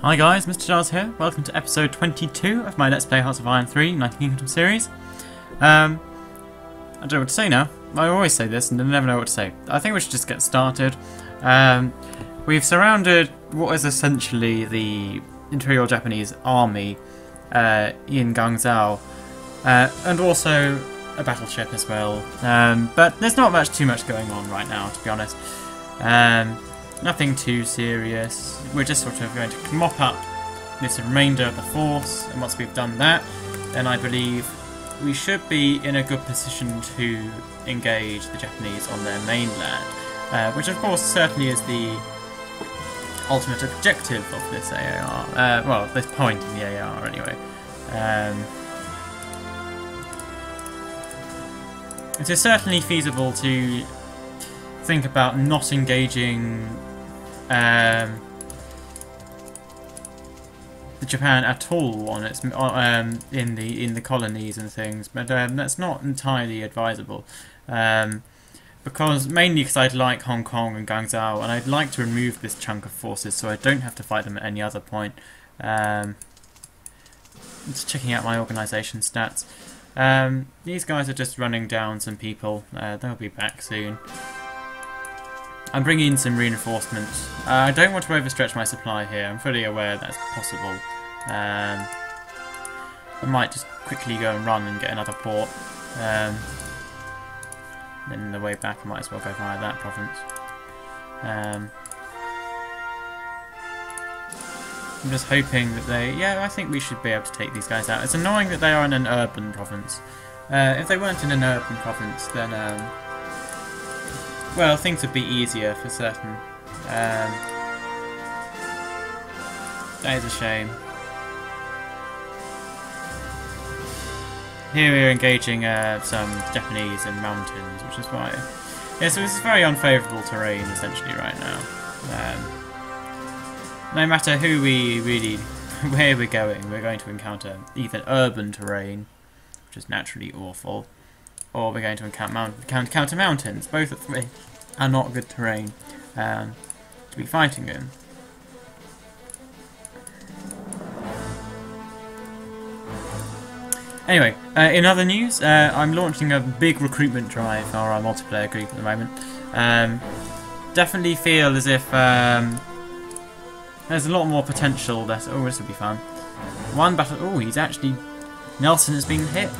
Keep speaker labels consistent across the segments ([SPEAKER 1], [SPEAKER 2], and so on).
[SPEAKER 1] Hi guys, Mr. Giles here. Welcome to episode 22 of my Let's Play Hearts of Iron 3 United Kingdom series. I don't know what to say now. I always say this and I never know what to say. I think we should just get started. We've surrounded what is essentially the Imperial Japanese army in Banzai, and also a battleship as well. But there's not too much going on right now, to be honest. Nothing too serious. We're just sort of going to mop up this remainder of the force, and once we've done that, then I believe we should be in a good position to engage the Japanese on their mainland, which of course certainly is the ultimate objective of this AAR, well, this point in the AAR anyway. It is certainly feasible to think about not engaging Japan at all on its in the colonies and things, but that's not entirely advisable, because I'd like Hong Kong and Guangzhou, and I'd like to remove this chunk of forces so I don't have to fight them at any other point. Just checking out my organisation stats. These guys are just running down some people. They'll be back soon. I'm bringing in some reinforcements. I don't want to overstretch my supply here. I'm fully aware that's possible. I might just quickly go and run and get another port. Then on the way back I might as well go via that province. I'm just hoping that I think we should be able to take these guys out. It's annoying that they are in an urban province. If they weren't in an urban province, then well, things would be easier for certain. That is a shame. Here we're engaging some Japanese in mountains, which is why... Yeah, so this is very unfavourable terrain, essentially, right now. No matter who where we're going to encounter either urban terrain, which is naturally awful, or we're going to encounter mountains. Both of which are not good terrain to be fighting in. Anyway, in other news, I'm launching a big recruitment drive for our multiplayer group at the moment. Definitely feel as if there's a lot more potential. This will be fun. One battle. Oh, he's actually... Nelson has been hit.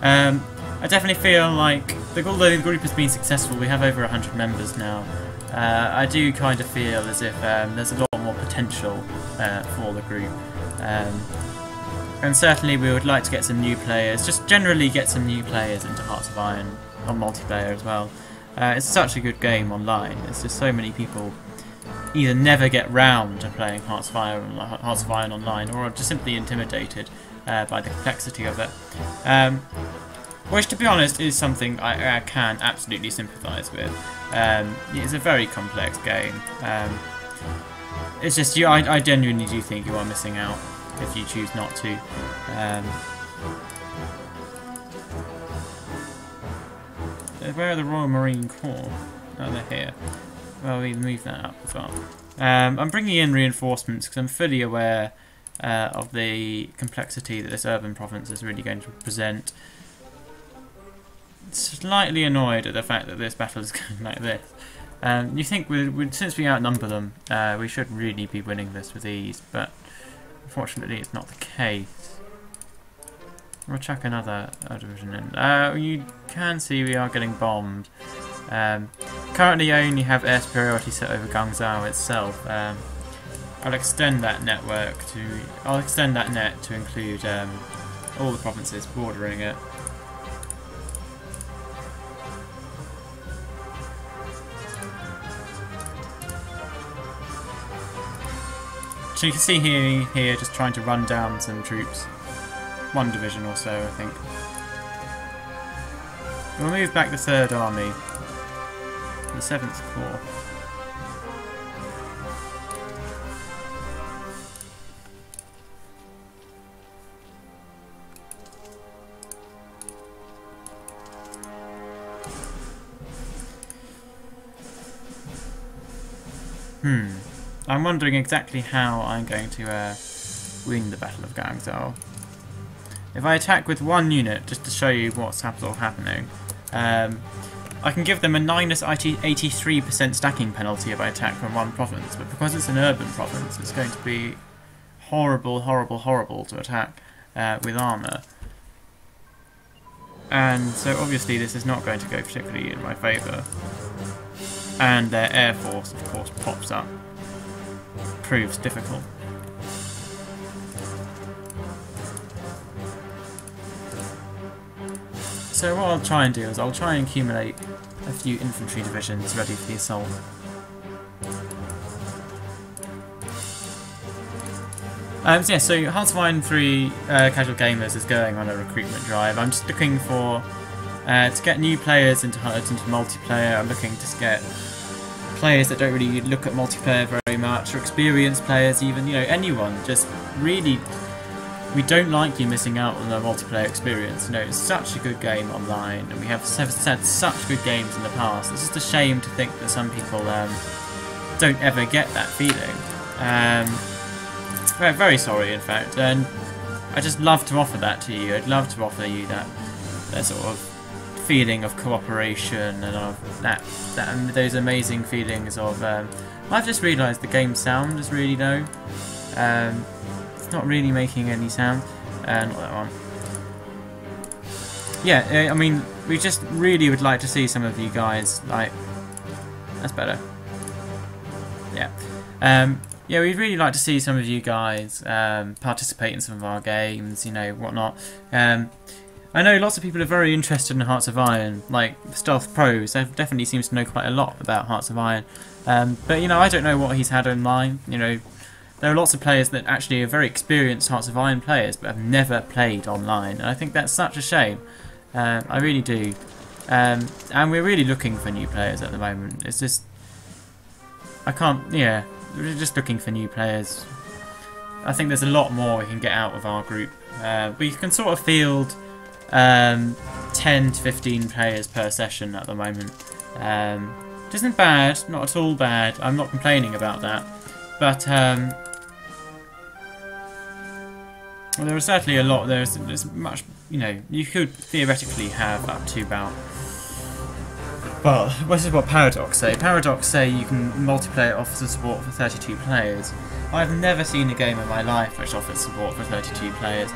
[SPEAKER 1] I definitely feel like, although the group has been successful, we have over 100 members now. I do kind of feel as if there's a lot more potential for the group. And certainly we would like to get some new players, just generally get some new players into Hearts of Iron on multiplayer as well. It's such a good game online. It's just so many people either never get round to playing Hearts of Iron online, or are just simply intimidated by the complexity of it. Which, to be honest, is something I can absolutely sympathise with. It's a very complex game. It's just I genuinely do think you are missing out if you choose not to. Where are the Royal Marine Corps? Oh, they're here. Well, we move that up as well. I'm bringing in reinforcements because I'm fully aware of the complexity that this urban province is really going to present. Slightly annoyed at the fact that this battle is going like this. You think since we outnumber them, we should really be winning this with ease, but unfortunately it's not the case. We'll chuck another division in. You can see we are getting bombed. Currently I only have air superiority set over Guangzhou itself. I'll extend that net to include all the provinces bordering it. So you can see here just trying to run down some troops. One division or so, I think. We'll move back the 3rd Army. The 7th Corps. I'm wondering exactly how I'm going to win the Battle of Gangzhou. If I attack with one unit, just to show you what's happening, I can give them a minus 83% stacking penalty if I attack from one province, but because it's an urban province, it's going to be horrible, horrible, horrible to attack with armour. And so obviously this is not going to go particularly in my favour. And their air force, of course, pops up. Proves difficult. So what I'll try and do is I'll try and accumulate a few infantry divisions ready for the assault. So Hearts of Iron 3 Casual Gamers is going on a recruitment drive. I'm just looking for to get new players into multiplayer. I'm looking to get players that don't really look at multiplayer very much, or experienced players even, you know, anyone. Just really, we don't like you missing out on the multiplayer experience. You know, it's such a good game online, and we have had such good games in the past. It's just a shame to think that some people don't ever get that feeling. Very sorry, in fact, and I just love to offer that to you. I'd love to offer you that sort of feeling of cooperation and of those amazing feelings of. I've just realised the game's sound is really low. It's not really making any sound. Not that one. Yeah, I mean, we just really would like to see some of you guys, like, that's better. Yeah. Yeah, we'd really like to see some of you guys participate in some of our games, you know, whatnot. I know lots of people are very interested in Hearts of Iron, like Stealth Pros. They definitely seems to know quite a lot about Hearts of Iron. But, you know, I don't know what he's had online. You know, there are lots of players that actually are very experienced Hearts of Iron players, but have never played online. And I think that's such a shame. I really do. And we're really looking for new players at the moment. It's just, I can't, yeah. We're just looking for new players. I think there's a lot more we can get out of our group. We can sort of field 10 to 15 players per session at the moment. Which isn't bad, not at all bad. I'm not complaining about that. But well, there are certainly a lot. There's much, you know, you could theoretically have up to about. Well, this is what Paradox say. Paradox say you can multiplayer offers support for 32 players. I've never seen a game in my life which offers support for 32 players.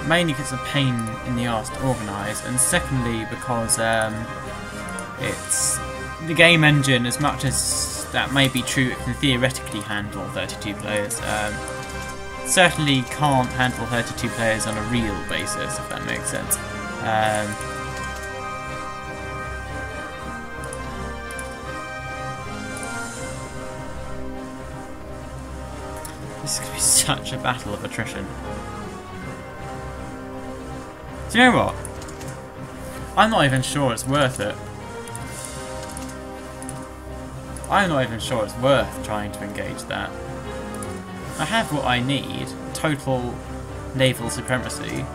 [SPEAKER 1] Mainly because it's a pain in the arse to organise, and secondly because it's the game engine, as much as that may be true, it can theoretically handle 32 players. Certainly can't handle 32 players on a real basis, if that makes sense. This is going to be such a battle of attrition. Do you know what? I'm not even sure it's worth it. I'm not even sure it's worth trying to engage that. I have what I need. Total naval supremacy.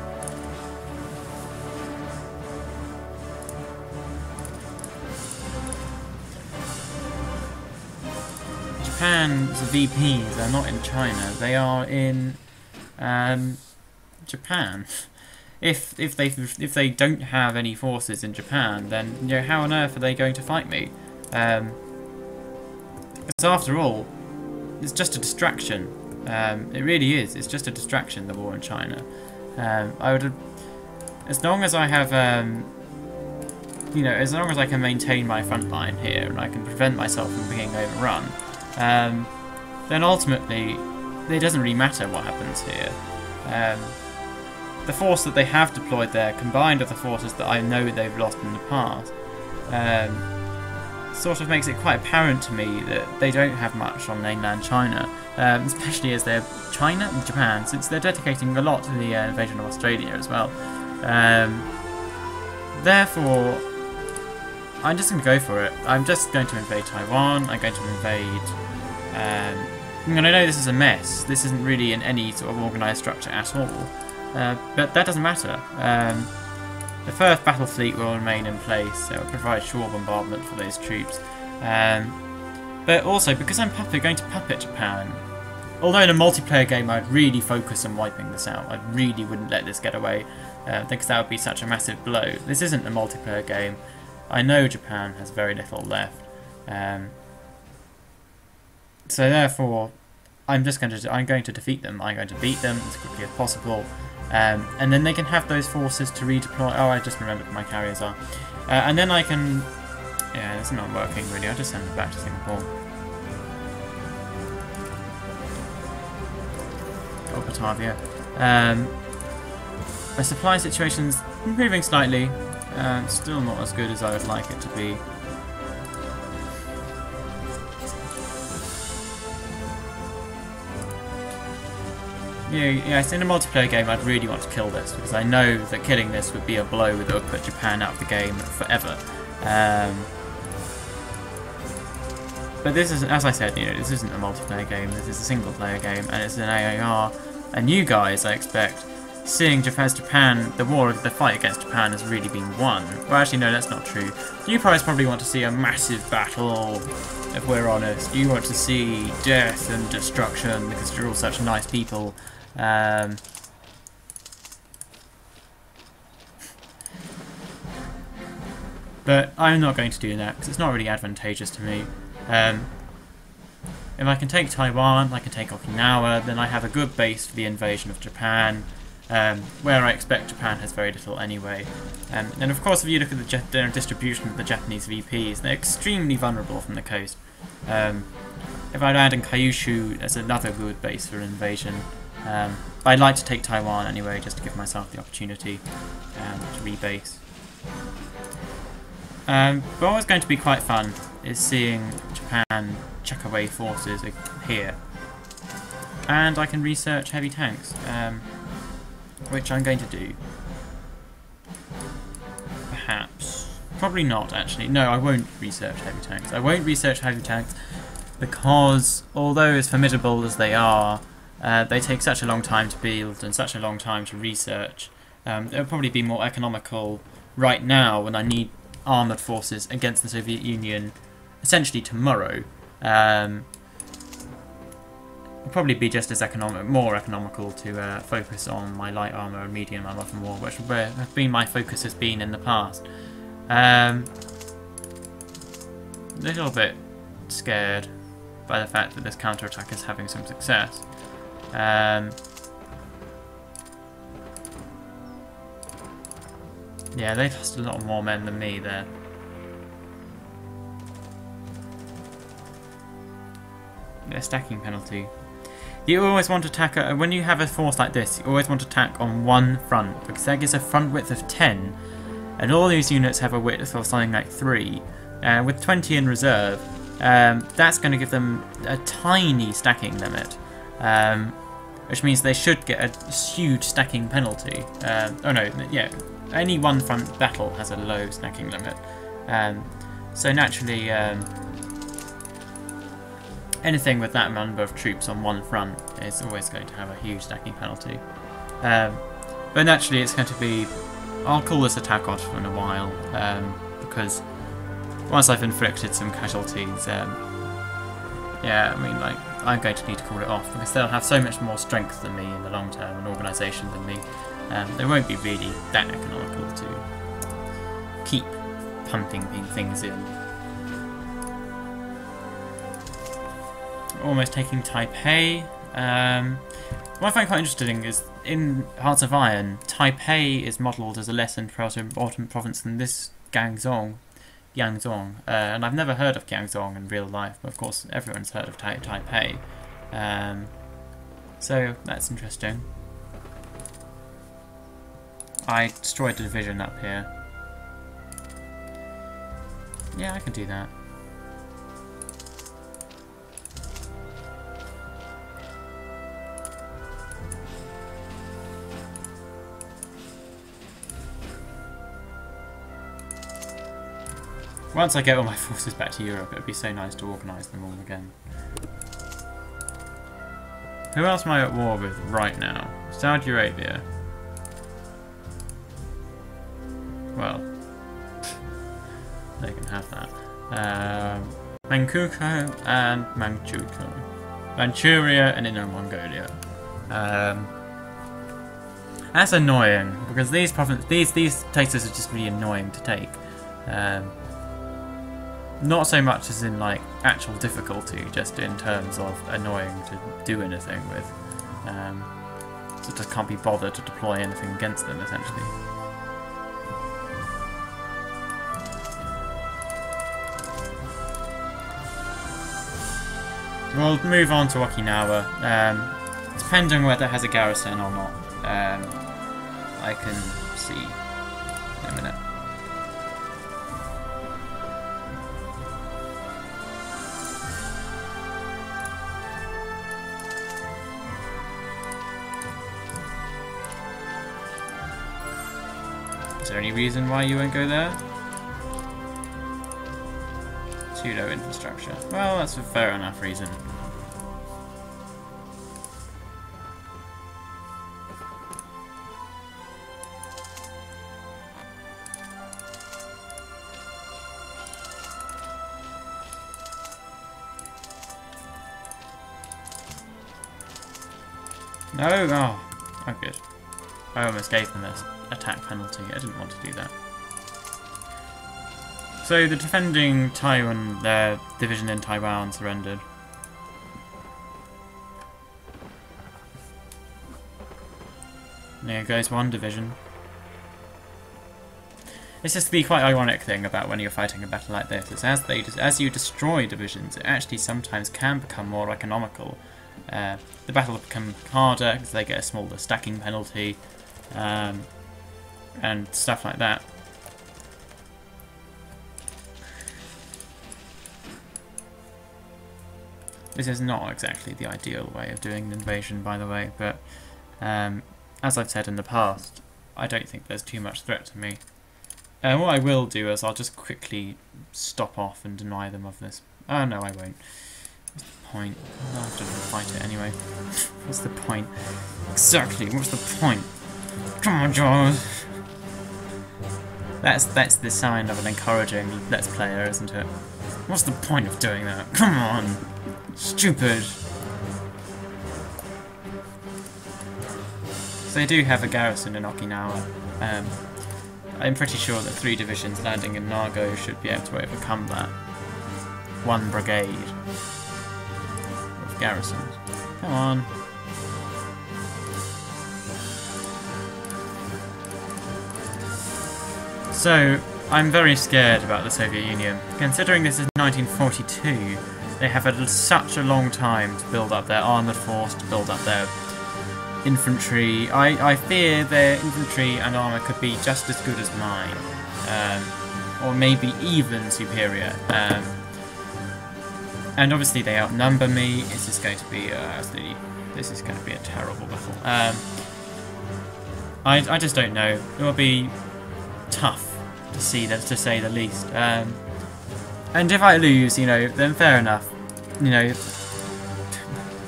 [SPEAKER 1] Japan's VPs are not in China, they are in Japan. If they don't have any forces in Japan, then, you know, how on earth are they going to fight me? Because after all, it's just a distraction. It really is. It's just a distraction, the war in China. I would, as long as I have, you know, as long as I can maintain my front line here and I can prevent myself from being overrun. Then ultimately, it doesn't really matter what happens here. The force that they have deployed there, combined with the forces that I know they've lost in the past, sort of makes it quite apparent to me that they don't have much on mainland China, especially as they're China and Japan, since they're dedicating a lot to the invasion of Australia as well. Therefore, I'm just going to go for it. I'm just going to invade Taiwan. I'm going to invade. And I know this is a mess. This isn't really in any sort of organised structure at all. But that doesn't matter. The 1st Battle Fleet will remain in place. It will provide shore bombardment for those troops. But But also, because I'm going to puppet Japan, although in a multiplayer game I'd really focus on wiping this out, I really wouldn't let this get away, because that would be such a massive blow. This isn't a multiplayer game. I know Japan has very little left, so therefore I'm going to defeat them. I'm going to beat them as quickly as possible, and then they can have those forces to redeploy. Oh, I just remembered what my carriers are, and then I can. Yeah, it's not working really. I'll just send them back to Singapore. Or Batavia. My supply situation's improving slightly. Still not as good as I would like it to be. Yeah, in a multiplayer game I'd really want to kill this, because I know that killing this would be a blow that would put Japan out of the game forever. But this is, as I said, this isn't a multiplayer game, this is a single player game, and it's an RAAH. And you guys, I expect, seeing the fight against Japan has really been won. Well, actually, no, that's not true. You guys probably want to see a massive battle, if we're honest. You want to see death and destruction, because you're all such nice people. But I'm not going to do that, because it's not really advantageous to me. If I can take Taiwan, I can take Okinawa, then I have a good base for the invasion of Japan, where I expect Japan has very little anyway. And of course, if you look at the distribution of the Japanese VPs, they're extremely vulnerable from the coast. If I land in Kyushu, that's another good base for invasion. But I'd like to take Taiwan anyway, just to give myself the opportunity to rebase. But what's going to be quite fun is seeing Japan chuck away forces here. And I can research heavy tanks, which I'm going to do. Perhaps. Probably not, actually. No, I won't research heavy tanks. I won't research heavy tanks because, although as formidable as they are, they take such a long time to build and such a long time to research. It'll probably be more economical right now when I need armoured forces against the Soviet Union essentially tomorrow. It'll probably be just as more economical to focus on my light armour and medium armour for war, which have been my focus has been in the past. A little bit scared by the fact that this counterattack is having some success. Yeah, they've lost a lot more men than me there. A stacking penalty. You always want to attack, when you have a force like this, you always want to attack on one front, because that gives a front width of 10, and all these units have a width of something like 3. With 20 in reserve, that's going to give them a tiny stacking limit, which means they should get a huge stacking penalty. Oh no, yeah, any one front battle has a low stacking limit, so naturally anything with that number of troops on one front is always going to have a huge stacking penalty. But naturally it's going to be, I'll call this attack off in a while, because once I've inflicted some casualties, yeah, I mean, like, I'm going to need to call it off, because they'll have so much more strength than me in the long term, and organisation than me. They won't be really that economical to keep pumping things in. Almost taking Taipei. What I find quite interesting is, in Hearts of Iron, Taipei is modelled as a less important province than this Gangzhou, and I've never heard of Gangzhou in real life, but of course everyone's heard of Taipei. So that's interesting. I destroyed the division up here. Yeah, I can do that. Once I get all my forces back to Europe, it would be so nice to organise them all again. Who else am I at war with right now? Saudi Arabia. Well, they can have that. Manchukuo and Manchukuo. Manchuria and Inner Mongolia. That's annoying because these places are just really annoying to take. Not so much as in like actual difficulty, just in terms of annoying to do anything with. So just can't be bothered to deploy anything against them essentially. We'll move on to Okinawa. Depending on whether it has a garrison or not, I can see in a minute. Is there any reason why you won't go there? Pseudo infrastructure. Well, that's a fair enough reason. No! Oh, good. I almost gave them this attack penalty. I didn't want to do that. So the defending Taiwan, their division in Taiwan surrendered. There goes one division. This is the quite ironic thing about when you're fighting a battle like this. Is as you destroy divisions, it actually sometimes can become more economical. The battle will become harder because they get a smaller stacking penalty, and stuff like that. This is not exactly the ideal way of doing an invasion, by the way, but as I've said in the past, I don't think there's too much threat to me. What I will do is I'll just quickly stop off and deny them of this. Oh no, I won't. What's the point? I'll have to fight it anyway. What's the point? Exactly, what's the point? Come on, Jaws! That's the sign of an encouraging Let's Player, isn't it? What's the point of doing that? Come on! Stupid! So they do have a garrison in Okinawa. I'm pretty sure that 3 divisions landing in Nago should be able to overcome that. 1 brigade of garrisons. Come on. So, I'm very scared about the Soviet Union. Considering this is 1942, they have had such a long time to build up their armoured force, to build up their infantry. I fear their infantry and armour could be just as good as mine, or maybe even superior. And obviously they outnumber me. This is going to be a terrible battle. I just don't know. It will be tough to see that, to say the least. And if I lose, then fair enough.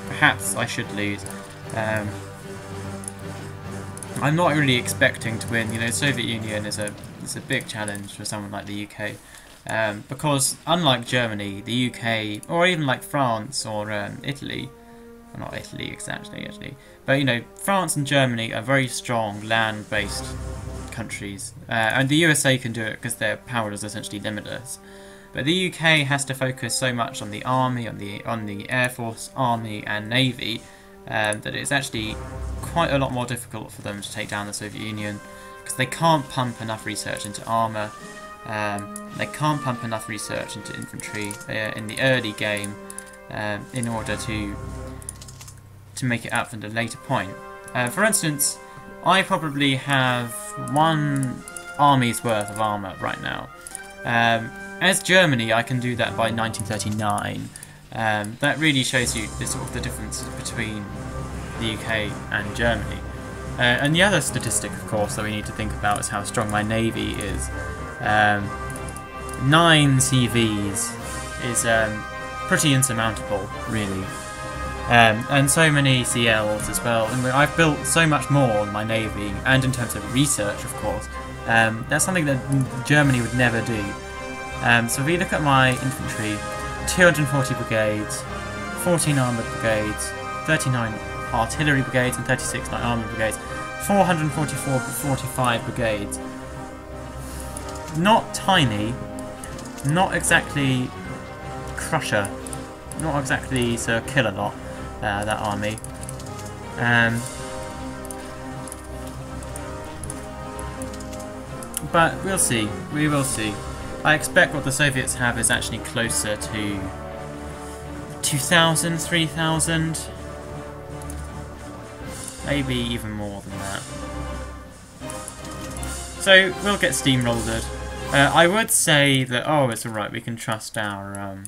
[SPEAKER 1] Perhaps I should lose. I'm not really expecting to win. The Soviet Union is a big challenge for someone like the UK, because unlike Germany, the UK, or even like France or Italy, well, not Italy exactly, actually, but France and Germany are very strong land-based countries, and the USA can do it because their power is essentially limitless. But the UK has to focus so much on the army, on the air force, army, and navy, that it's actually quite a lot more difficult for them to take down the Soviet Union, because they can't pump enough research into armour, they can't pump enough research into infantry in the early game in order to make it up at a later point. For instance, I probably have 1 army's worth of armour right now. As Germany, I can do that by 1939. That really shows you the difference between the UK and Germany. And the other statistic, of course, that we need to think about is how strong my navy is. 9 CVs is pretty insurmountable, really. And so many CLs as well. And I've built so much more on my navy, and in terms of research, of course. That's something that Germany would never do. So if we look at my infantry, 240 brigades, 14 armoured brigades, 39 artillery brigades and 36 light armoured brigades, 444 45 brigades. Not tiny, not exactly crusher, not exactly to kill a lot, that army. But we'll see, we will see. I expect what the Soviets have is actually closer to 2,000, 3,000, maybe even more than that. So we'll get steamrolled. I would say that, oh, it's alright, we can trust our, our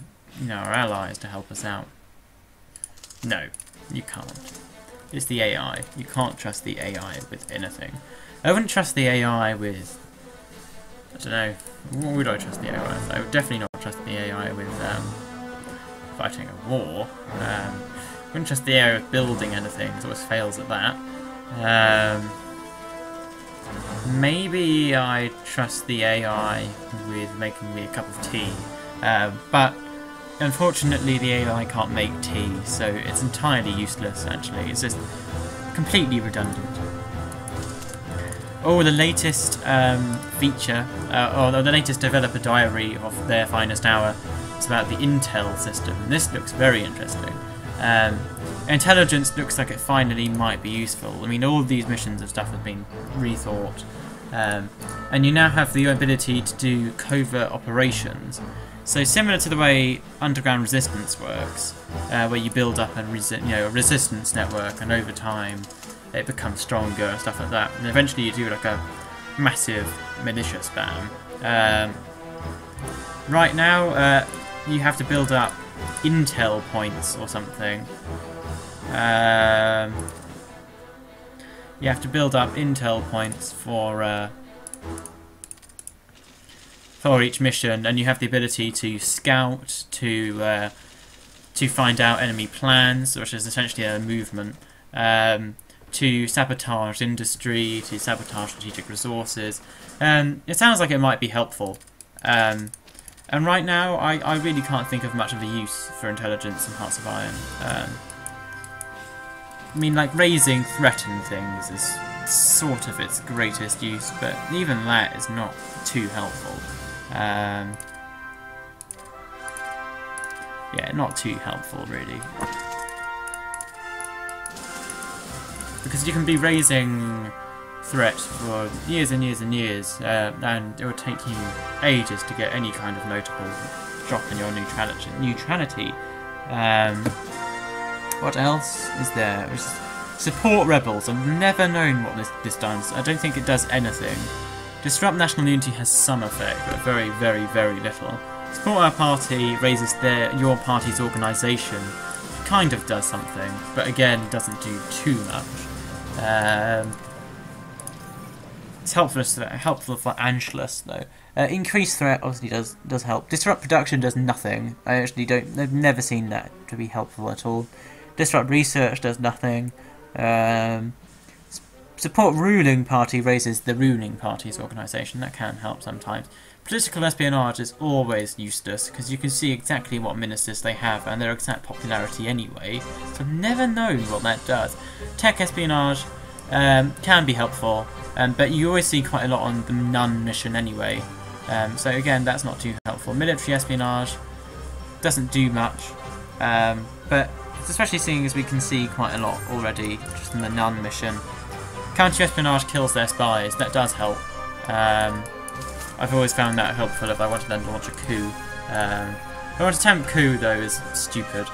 [SPEAKER 1] allies to help us out. No, you can't. It's the AI. You can't trust the AI with anything. I wouldn't trust the AI with, I don't know, what would I trust the AI with? I would definitely not trust the AI with fighting a war. I wouldn't trust the AI with building anything, because it always fails at that. Maybe I trust the AI with making me a cup of tea, but unfortunately the AI can't make tea, so it's entirely useless actually. It's just completely redundant. Oh, the latest feature, or the latest developer diary of their finest hour is about the Intel system, and this looks very interesting. Intelligence looks like it finally might be useful. I mean, all of these missions and stuff have been rethought, and you now have the ability to do covert operations. So similar to the way underground resistance works, where you build up a resistance network, and over time it becomes stronger and stuff like that, and eventually you do like a massive militia spam. Right now, you have to build up intel points or something. You have to build up intel points for each mission, and you have the ability to scout, to find out enemy plans, which is essentially a movement, to sabotage industry, to sabotage strategic resources. It sounds like it might be helpful. And right now, I really can't think of much of a use for intelligence in Hearts of Iron. I mean, like, raising threatened things is sort of its greatest use, but even that is not too helpful. Yeah, not too helpful, really. Because you can be raising threat for years and years and years, and it would take you ages to get any kind of notable drop in your neutrality. What else is there? Support rebels. I've never known what this does. I don't think it does anything. Disrupt national unity has some effect, but very, very, very little. Support our party raises your party's organisation. Kind of does something, but again, doesn't do too much. It's helpful for Anschluss though. Increased threat obviously does help. Disrupt production does nothing. I've never seen that to be helpful at all. Disrupt research does nothing. Support ruling party raises the ruling party's organisation. That can help sometimes. Political espionage is always useless because you can see exactly what ministers they have and their exact popularity anyway. So I've never known what that does. Tech espionage can be helpful, but you always see quite a lot on the Nun mission anyway. So again, that's not too helpful. Military espionage doesn't do much, but especially seeing as we can see quite a lot already just in the Nun mission. Counter-espionage kills their spies. That does help. I've always found that helpful if I wanted them to launch a coup. If I want to attempt coup, though, is stupid.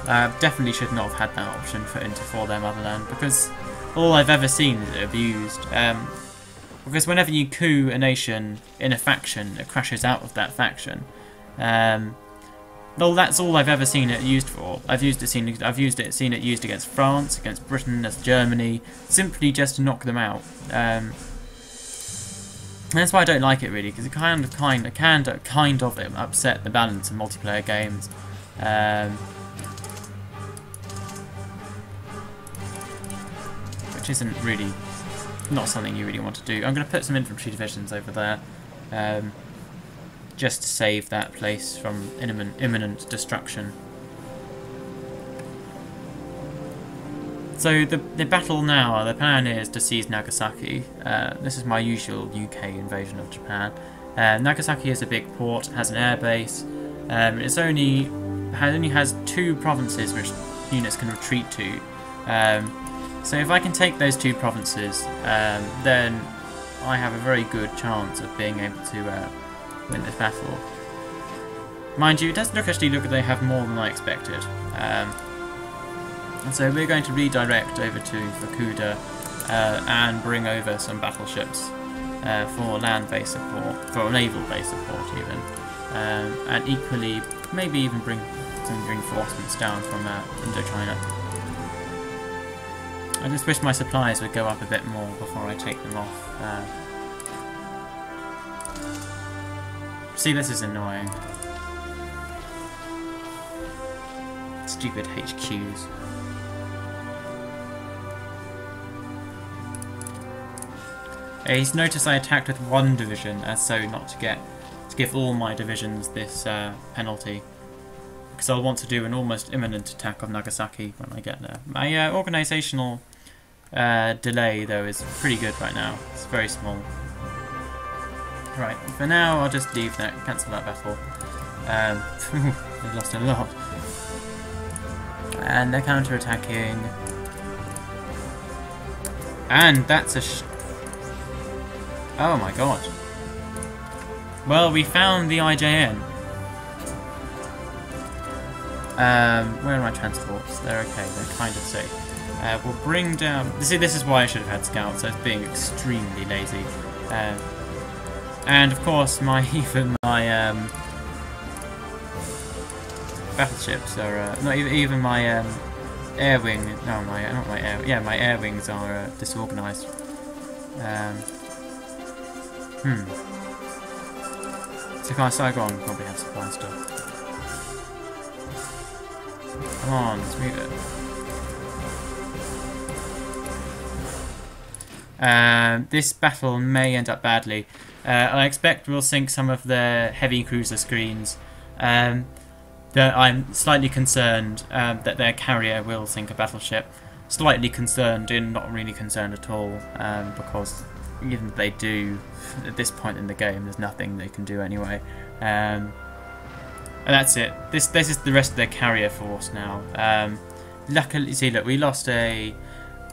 [SPEAKER 1] Definitely should not have had that option put into For Their Motherland, because all I've ever seen is it abused. Because whenever you coup a nation in a faction, it crashes out of that faction. Well, that's all I've ever seen it used for. I've seen it used against France, against Britain, against Germany, simply just to knock them out. And that's why I don't like it really, because it kind of upset the balance of multiplayer games. Which isn't really not something you really want to do. I'm going to put some infantry divisions over there. just to save that place from imminent destruction. So the battle now, the plan is to seize Nagasaki. This is my usual UK invasion of Japan. Nagasaki is a big port, has an air base. It only has 2 provinces which units can retreat to. So if I can take those 2 provinces, then I have a very good chance of being able to win this battle. Mind you, it does actually look like they have more than I expected. And so we're going to redirect over to Fukuda and bring over some battleships for land-based support, for naval-based support even, and equally maybe even bring some reinforcements down from Indochina. I just wish my supplies would go up a bit more before I take them off. See, this is annoying. Stupid HQs. He's noticed I attacked with 1 division, as so not to give all my divisions this penalty, because I'll want to do an almost imminent attack of Nagasaki when I get there. My organisational delay though is pretty good right now. It's very small. Right, for now I'll just leave that, cancel that battle. They've lost a lot. And they're counter-attacking. And that's a oh my god. Well, we found the IJN. Where are my transports? They're okay, they're kind of safe. We'll bring down... See, this is why I should have had scouts. I was being extremely lazy. And of course, even my battleships are... not even my air wing... No, not my air... Yeah, my air wings are disorganised. So Saigon probably has supply stuff. Come on, let's move it. This battle may end up badly. I expect we'll sink some of their heavy cruiser screens. That I'm slightly concerned that their carrier will sink a battleship. Slightly concerned, and not really concerned at all, because even if they do, at this point in the game, there's nothing they can do anyway. And that's it. This is the rest of their carrier force now. Luckily, see, look, we lost a...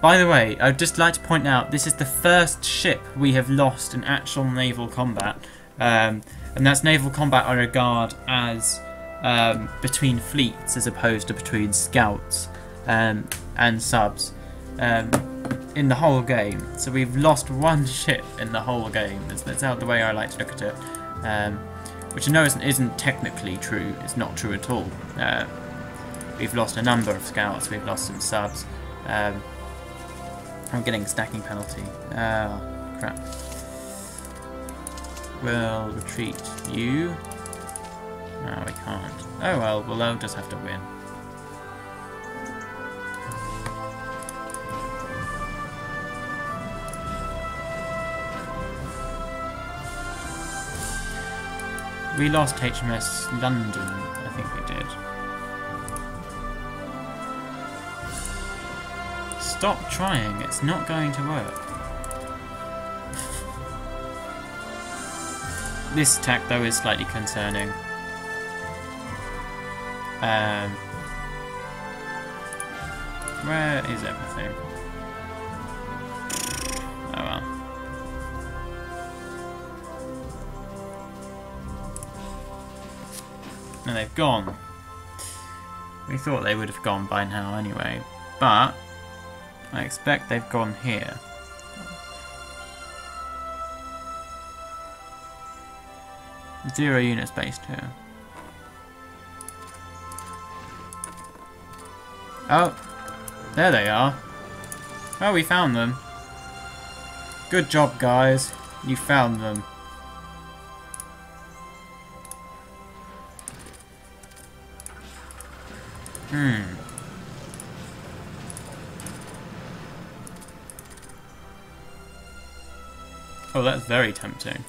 [SPEAKER 1] By the way, I'd just like to point out, this is the first ship we have lost in actual naval combat. And that's naval combat I regard as between fleets as opposed to between scouts and subs. In the whole game. So we've lost 1 ship in the whole game. That's how the way I like to look at it. Which I know isn't technically true. It's not true at all. We've lost a number of scouts. We've lost some subs. I'm getting a stacking penalty. Oh, crap. We'll retreat you. No, we can't. Oh well, they'll just have to win. We lost HMS London, I think we did. Stop trying, it's not going to work. This attack though is slightly concerning. Where is everything? Oh well. And they've gone. We thought they would have gone by now anyway, but I expect they've gone here. Zero units based here. Oh, there they are. Oh, we found them. Good job, guys. You found them. Oh, that's very tempting.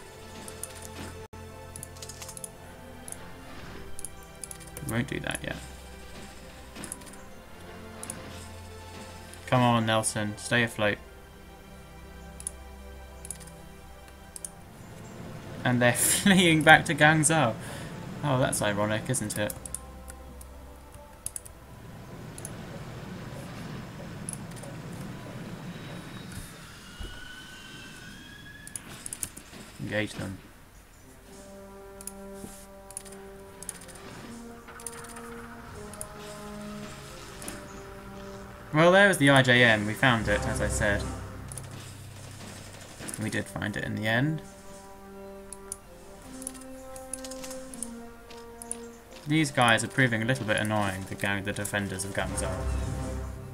[SPEAKER 1] won't do that yet. Come on, Nelson. Stay afloat. And they're fleeing back to Banzai. Oh, that's ironic, isn't it? Engage them. Well, there was the IJN. We found it, as I said. We did find it in the end. These guys are proving a little bit annoying, the defenders of Banzai.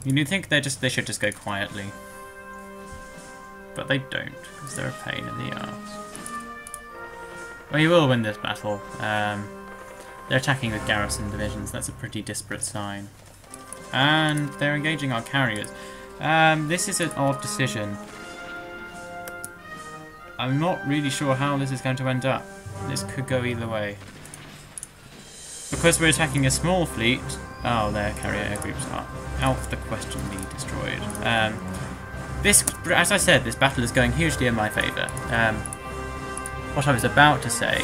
[SPEAKER 1] You'd think they should just go quietly. But they don't, because they're a pain in the arse. Well, you will win this battle. They're attacking with garrison divisions. That's a pretty disparate sign. And they're engaging our carriers. This is an odd decision. I'm not really sure how this is going to end up. This could go either way. Because we're attacking a small fleet... Oh, their carrier air groups are out of the question being destroyed. As I said, this battle is going hugely in my favour. What I was about to say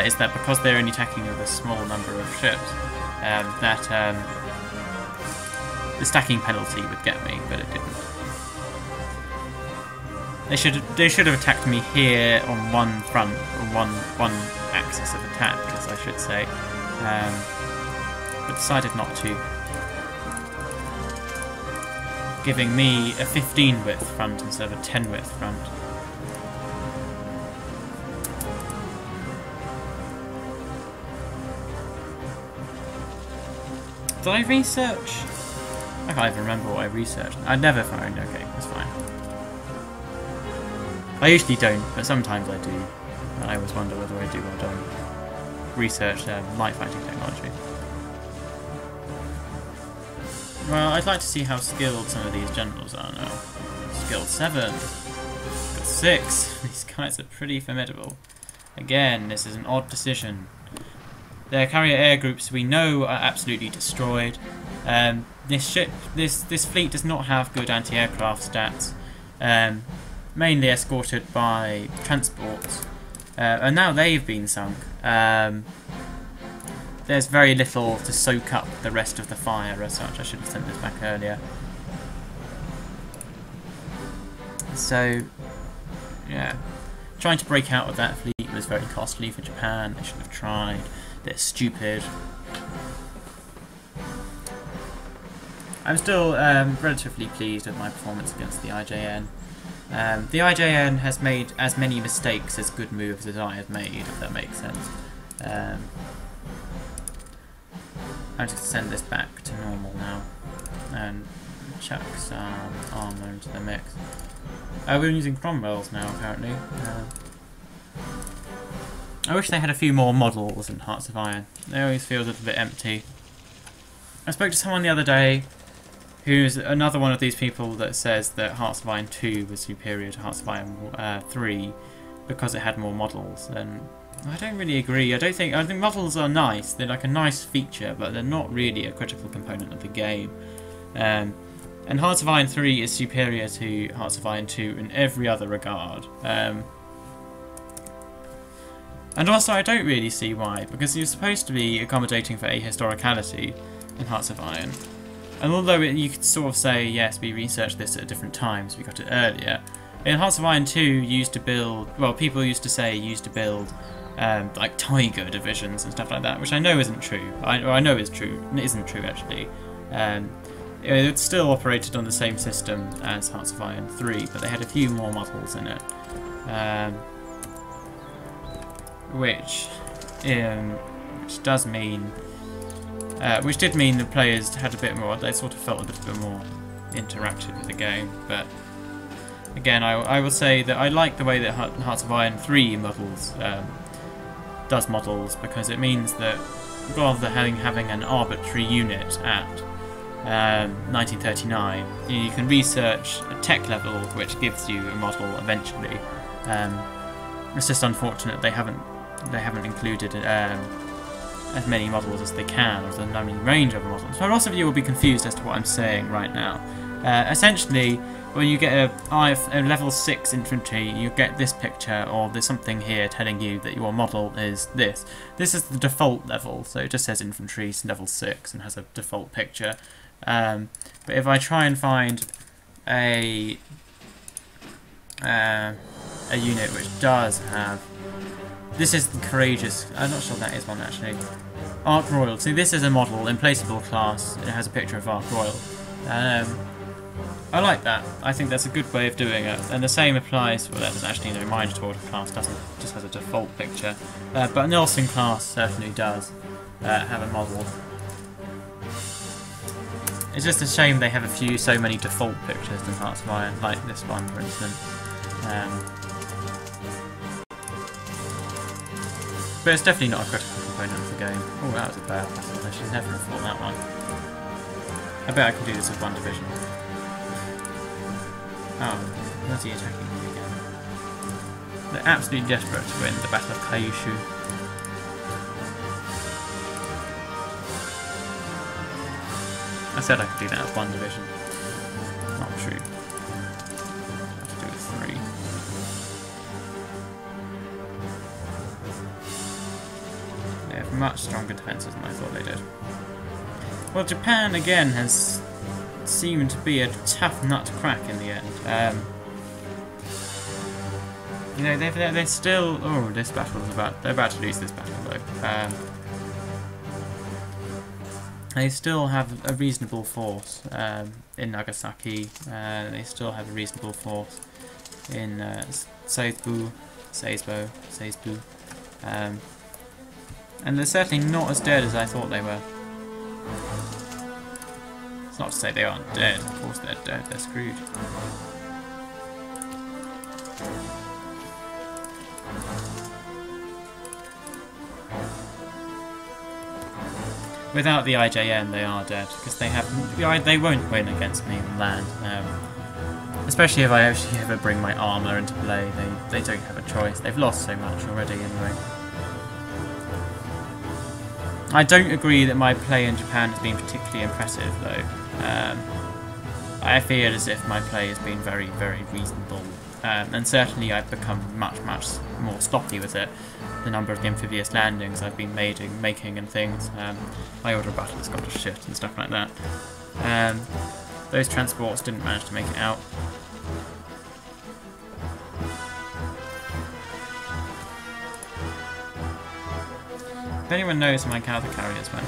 [SPEAKER 1] is that because they're only attacking with a small number of ships, the stacking penalty would get me, but it didn't. They should have attacked me here on one front, or one axis of attack, as I should say, but decided not to, giving me a 15 width front instead of a 10 width front. Did I research? I can't even remember what I researched. I never found. Okay, that's fine. I usually don't, but sometimes I do. And I always wonder whether I do or don't research light fighting technology. Well, I'd like to see how skilled some of these generals are now. Skill 7. Skill 6. These guys are pretty formidable. Again, this is an odd decision. Their carrier air groups we know are absolutely destroyed. This fleet does not have good anti-aircraft stats, mainly escorted by transports, and now they've been sunk. There's very little to soak up the rest of the fire as such. I should have sent this back earlier. So, yeah, trying to break out of that fleet was very costly for Japan. They should have tried. They're stupid. I'm still relatively pleased with my performance against the IJN. The IJN has made as many mistakes as good moves as I have made, if that makes sense. I'm just send this back to normal now and chuck some armour into the mix. We're using Cromwells now, apparently. I wish they had a few more models in Hearts of Iron. They always feel a little bit empty. I spoke to someone the other day who's another one of these people that says that Hearts of Iron 2 was superior to Hearts of Iron 3 because it had more models, and I don't really agree. I think models are nice. They're like a nice feature, but they're not really a critical component of the game. And Hearts of Iron 3 is superior to Hearts of Iron 2 in every other regard. And also, I don't really see why, because you're supposed to be accommodating for ahistoricality in Hearts of Iron. And although you could sort of say, yes, we researched this at different times, we got it earlier, in Hearts of Iron 2 used to build, well, people used to say used to build like Tiger divisions and stuff like that, which I know isn't true. I know is true. It isn't true, actually. It still operated on the same system as Hearts of Iron 3, but they had a few more models in it. Which does mean, which did mean the players had a bit more. They sort of felt a little bit more interactive with the game. But again, I will say that I like the way that Hearts of Iron 3 does models, because it means that rather than having an arbitrary unit at 1939, you can research a tech level which gives you a model eventually. It's just unfortunate they haven't included as many models as they can, or as many range of models. So lots of you will be confused as to what I'm saying right now. Essentially, when you get a level 6 infantry, you get this picture, or there's something here telling you that your model is this. This is the default level, so it just says infantry level 6 and has a default picture. But if I try and find a unit which does have... This is the Courageous... I'm not sure that is one actually. Ark Royal. See, this is a model, implaceable class. It has a picture of Ark Royal. I like that. I think that's a good way of doing it. And the same applies... Well, that's actually no Minotaur class doesn't. Just has a default picture. But Nelson class certainly does have a model. It's just a shame they have so many default pictures in Hearts of Iron, like this one, for instance. But it's definitely not a critical component of the game. Oh, that was a bad battle. I should never have fought that one. I bet I can do this with one division. Oh, where's he attacking me again? They're absolutely desperate to win the Battle of Kyushu. I said I could do that with one division. Not true. I have to do it with 3. They have much stronger defences than I thought they did. Well, Japan again has seemed to be a tough nut to crack in the end. You know, they're still... Oh, this battle is about... They're about to lose this battle though. They still have a reasonable force in Nagasaki. They still have a reasonable force in Seisbu. And they're certainly not as dead as I thought they were. It's not to say they aren't dead. Of course they're dead. They're screwed. Without the IJM, they are dead because they won't win against me on land. Especially if I actually ever bring my armour into play, they don't have a choice. They've lost so much already anyway. I don't agree that my play in Japan has been particularly impressive though. I feel as if my play has been very, very reasonable. And certainly I've become much, much more sloppy with it. The number of amphibious landings I've been making and things. My order of battle has gone to shit and stuff like that. Those transports didn't manage to make it out. If anyone knows my cavalry carriers went.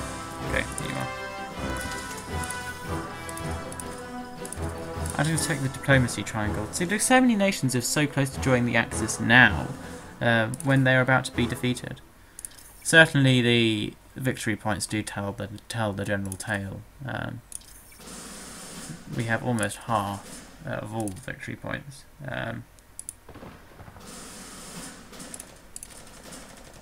[SPEAKER 1] Okay, here you are. I didn't take the diplomacy triangle. See, there's so many nations are so close to joining the Axis now, when they're about to be defeated. Certainly the victory points do tell the general tale. We have almost half of all victory points.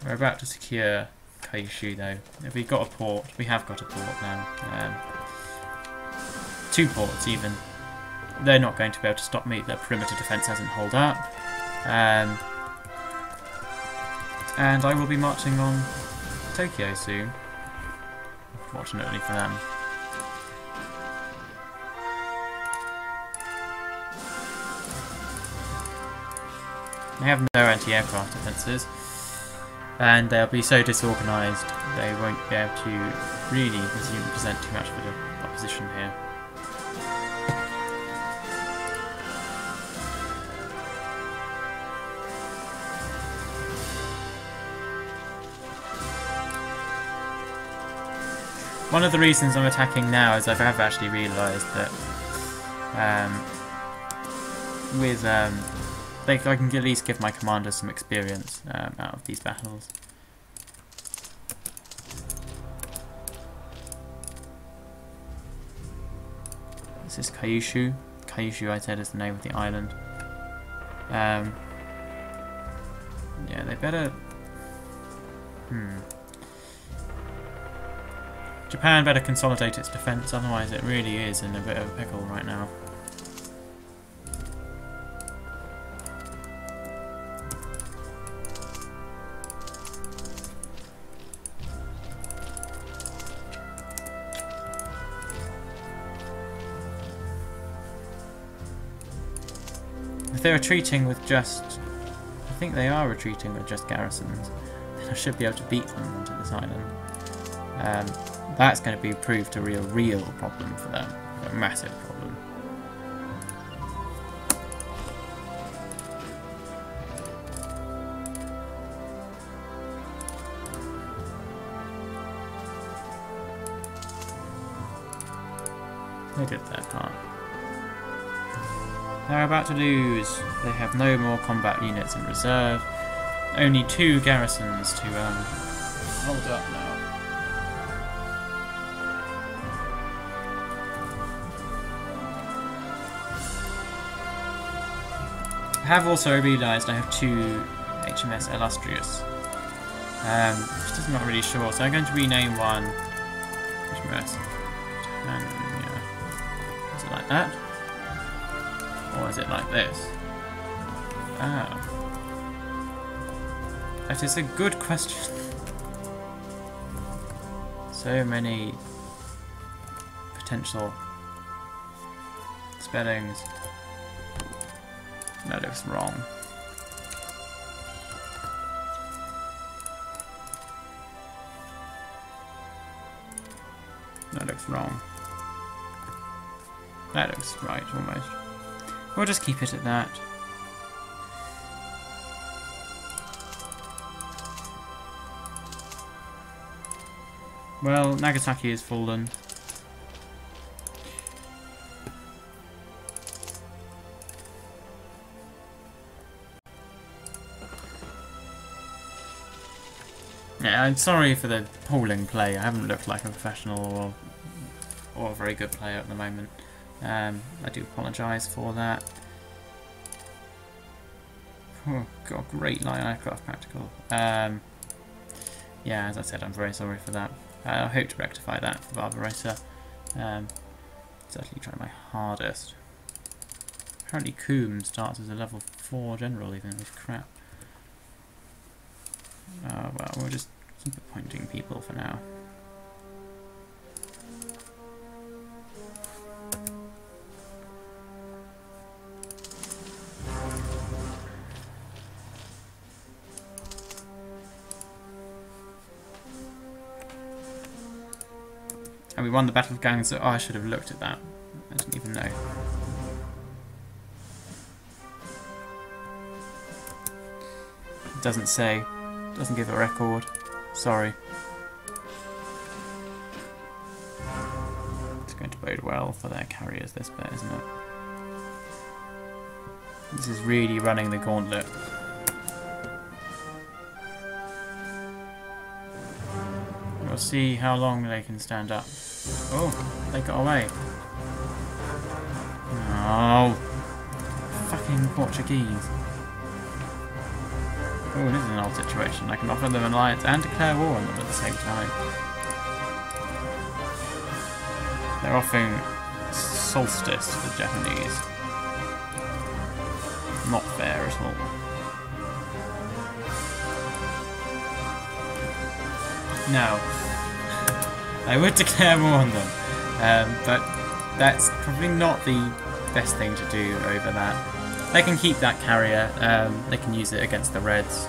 [SPEAKER 1] We're about to secure Kyushu though. If we've got a port, we have got a port now. 2 ports even. They're not going to be able to stop me. Their perimeter defence hasn't held up. And I will be marching on Tokyo soon. Fortunately for them. They have no anti-aircraft defences. And they'll be so disorganised they won't be able to really present too much for the opposition here. One of the reasons I'm attacking now is I have actually realised that I can at least give my commanders some experience out of these battles. This is Kyushu. Kyushu, I said, is the name of the island. Yeah, they better... Japan better consolidate its defence, otherwise it really is in a bit of a pickle right now. If they're retreating with just... I think they are retreating with just garrisons. Then I should be able to beat them onto this island. That's going to be proved a real problem for them. A massive problem. They did their part. They're about to lose. They have no more combat units in reserve. Only 2 garrisons to hold up now. I have also realised I have 2 HMS Illustrious. Just not really sure, so I'm going to rename one HMS. Is it like that? Or is it like this? Ah. That is a good question. So many potential spellings. That looks wrong. That looks wrong. That looks right, almost. We'll just keep it at that. Well, Nagasaki has fallen. Yeah, I'm sorry for the appalling play. I haven't looked like a professional or a very good player at the moment. I do apologise for that. Oh god, great light aircraft practical. Yeah, as I said, I'm very sorry for that. I hope to rectify that for Barbarossa. Certainly try my hardest. Apparently Coombe starts as a level 4 general even with crap. Oh well, we'll just keep appointing people for now. And we won the Battle of Gangzhou. Oh, I should have looked at that. I didn't even know. It doesn't say. Doesn't give a record. Sorry. It's going to bode well for their carriers, this bit, isn't it? This is really running the gauntlet. We'll see how long they can stand up. Oh, they got away. Oh, fucking Portuguese. Oh, this is an old situation. I can offer them an alliance and declare war on them at the same time. They're offering solstice to the Japanese. Not fair at all. Now, I would declare war on them, but that's probably not the best thing to do over that. They can keep that carrier, they can use it against the Reds.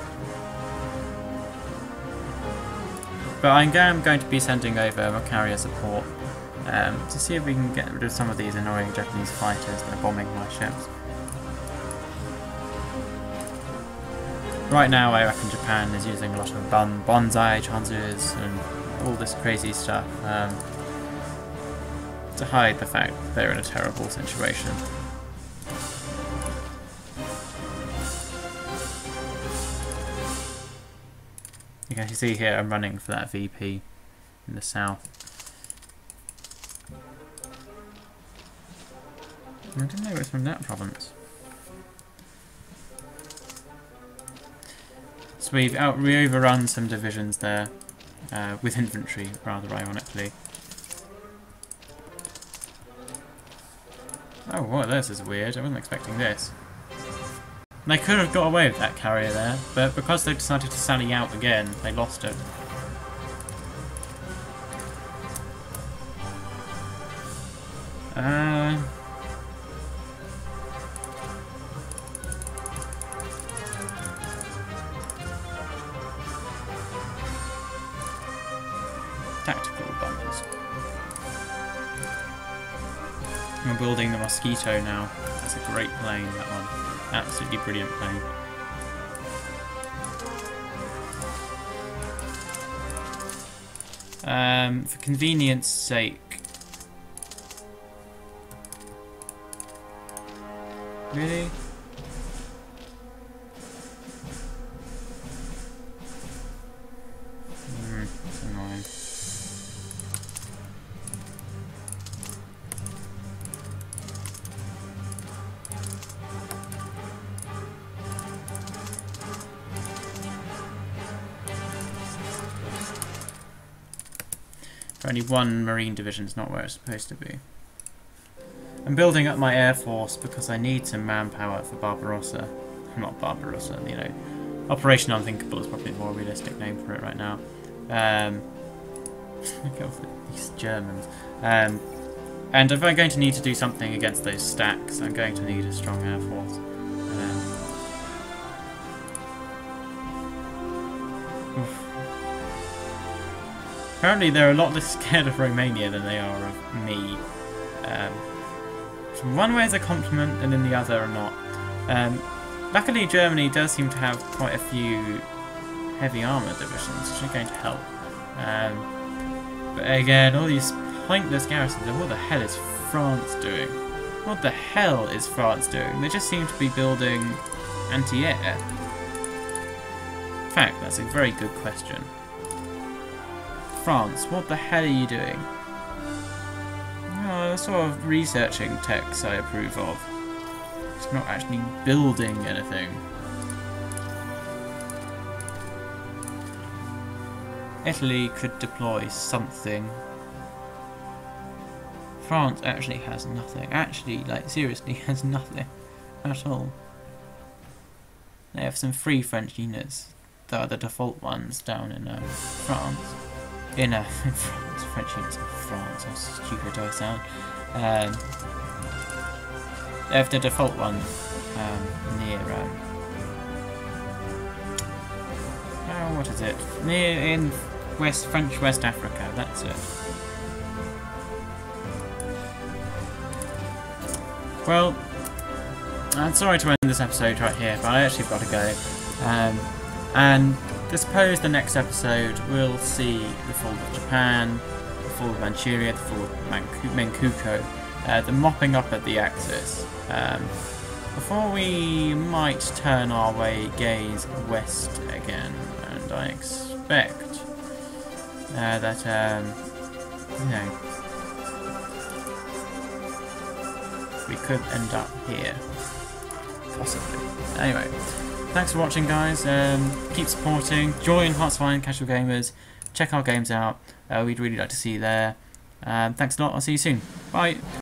[SPEAKER 1] But I am going to be sending over my carrier support to see if we can get rid of some of these annoying Japanese fighters that are bombing my ships. Right now I reckon Japan is using a lot of Banzai chances and all this crazy stuff to hide the fact that they're in a terrible situation. You can see here I'm running for that VP in the south. I didn't know it was from that province. So we overrun some divisions there, with infantry, rather ironically. Oh, well, this is weird. I wasn't expecting this. And they could have got away with that carrier there, but because they decided to sally out again, they lost it. tactical bombers. I'm building the Mosquito now. That's a great plane, that one. Absolutely brilliant plane. For convenience sake. Really? That's annoying. Only one Marine division is not where it's supposed to be. I'm building up my air force because I need some manpower for Barbarossa. Not Barbarossa, you know. Operation Unthinkable is probably a more realistic name for it right now. Look at these Germans. And if I'm going to need to do something against those stacks, I'm going to need a strong air force. Apparently they're a lot less scared of Romania than they are of me. In one way is a compliment and in the other not. Luckily Germany does seem to have quite a few heavy armour divisions, which are going to help. But again, all these pointless garrisons, what the hell is France doing? What the hell is France doing? They just seem to be building anti-air. In fact, that's a very good question. France, what the hell are you doing? Oh, sort of researching techs I approve of. It's not actually building anything. Italy could deploy something. France actually has nothing. Actually, like, seriously has nothing at all. They have some free French units that are the default ones down in France. In France, French units in France, how stupid do I sound? They have the default one near, what is it? Near in French West Africa, that's it. Well, I'm sorry to end this episode right here, but I actually got to go. And I suppose the next episode we'll see the fall of Japan, the fall of Manchuria, the fall of Manchukuo, the mopping up at the Axis. Before we might turn our gaze west again, and I expect that, you know, we could end up here, possibly. Anyway. Thanks for watching, guys. Keep supporting. Join Hearts of Iron Casual Gamers. Check our games out. We'd really like to see you there. Thanks a lot. I'll see you soon. Bye.